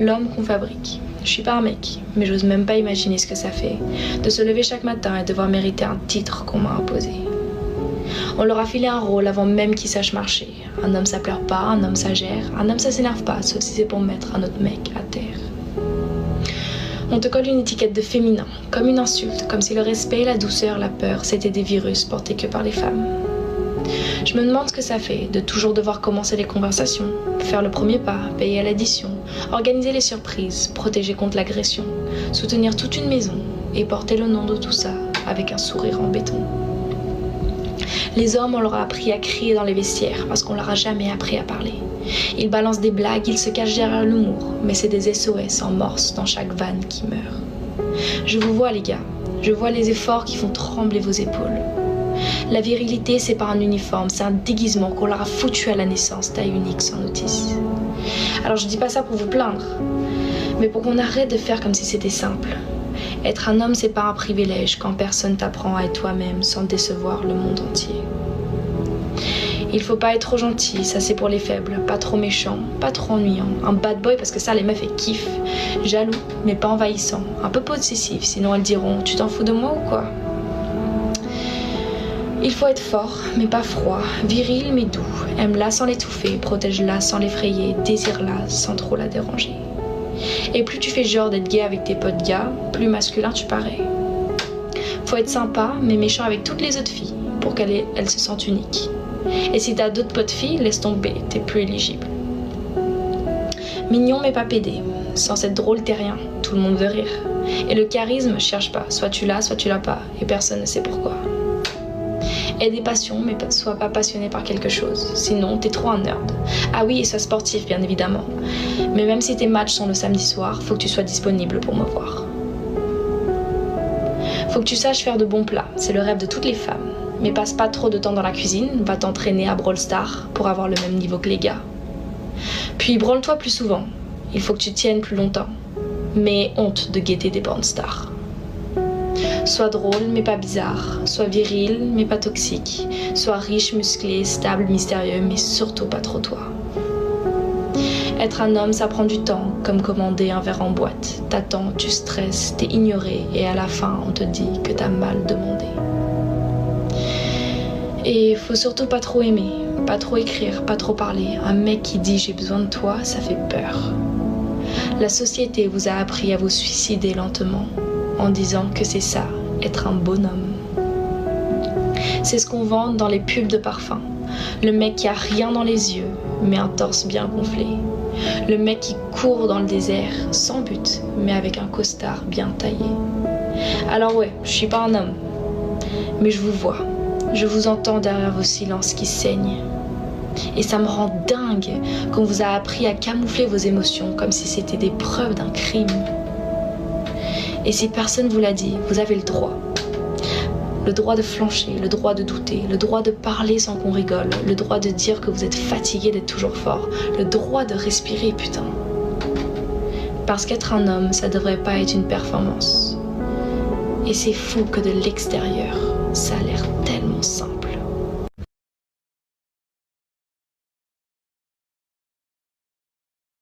L'homme qu'on fabrique. Je suis pas un mec, mais j'ose même pas imaginer ce que ça fait de se lever chaque matin et devoir mériter un titre qu'on m'a imposé. On leur a filé un rôle avant même qu'ils sachent marcher. Un homme ça pleure pas, un homme ça gère, un homme ça s'énerve pas, sauf si c'est pour mettre un autre mec à terre. On te colle une étiquette de féminin, comme une insulte, comme si le respect, la douceur, la peur, c'était des virus portés que par les femmes. Je me demande ce que ça fait de toujours devoir commencer les conversations, faire le premier pas, payer à l'addition, organiser les surprises, protéger contre l'agression, soutenir toute une maison et porter le nom de tout ça avec un sourire en béton. Les hommes, on leur a appris à crier dans les vestiaires parce qu'on leur a jamais appris à parler. Ils balancent des blagues, ils se cachent derrière l'humour, mais c'est des SOS en morse dans chaque vanne qui meurt. Je vous vois les gars, je vois les efforts qui font trembler vos épaules. La virilité, c'est pas un uniforme, c'est un déguisement qu'on leur a foutu à la naissance, taille unique sans notice. Alors je dis pas ça pour vous plaindre, mais pour qu'on arrête de faire comme si c'était simple. Être un homme, c'est pas un privilège quand personne t'apprend à être toi-même sans décevoir le monde entier. Il faut pas être trop gentil, ça c'est pour les faibles, pas trop méchant, pas trop ennuyant, un bad boy parce que ça les meufs elles kiffent, jaloux mais pas envahissant, un peu possessif sinon elles diront tu t'en fous de moi ou quoi? Il faut être fort mais pas froid, viril mais doux, aime-la sans l'étouffer, protège-la sans l'effrayer, désire-la sans trop la déranger. Et plus tu fais genre d'être gay avec tes potes gars, plus masculin tu parais. Faut être sympa mais méchant avec toutes les autres filles pour qu'elles se sentent uniques. Et si t'as d'autres potes filles, laisse tomber, t'es plus éligible. Mignon mais pas pédé, sans être drôle t'es rien, tout le monde veut rire. Et le charisme, cherche pas, soit tu l'as pas, et personne ne sait pourquoi. Aie des passions mais sois pas passionné par quelque chose, sinon t'es trop un nerd. Ah oui, et sois sportif bien évidemment, mais même si tes matchs sont le samedi soir, faut que tu sois disponible pour me voir. Faut que tu saches faire de bons plats, c'est le rêve de toutes les femmes. Mais passe pas trop de temps dans la cuisine, va t'entraîner à Brawl Stars pour avoir le même niveau que les gars. Puis branle-toi plus souvent, il faut que tu tiennes plus longtemps. Mais honte de guetter des porn stars. Sois drôle mais pas bizarre, sois viril mais pas toxique, sois riche, musclé, stable, mystérieux mais surtout pas trop toi. Être un homme ça prend du temps, comme commander un verre en boîte. T'attends, tu stresses, t'es ignoré et à la fin on te dit que t'as mal demandé. Et faut surtout pas trop aimer, pas trop écrire, pas trop parler. Un mec qui dit j'ai besoin de toi, ça fait peur. La société vous a appris à vous suicider lentement en disant que c'est ça, être un bonhomme. C'est ce qu'on vend dans les pubs de parfum. Le mec qui a rien dans les yeux, mais un torse bien gonflé. Le mec qui court dans le désert, sans but, mais avec un costard bien taillé. Alors ouais, je suis pas un homme, mais je vous vois. Je vous entends derrière vos silences qui saignent. Et ça me rend dingue qu'on vous a appris à camoufler vos émotions comme si c'était des preuves d'un crime. Et si personne vous l'a dit, vous avez le droit. Le droit de flancher, le droit de douter, le droit de parler sans qu'on rigole, le droit de dire que vous êtes fatigué d'être toujours fort, le droit de respirer, putain. Parce qu'être un homme, ça devrait pas être une performance. Et c'est fou que de l'extérieur, ça a l'air tellement simple.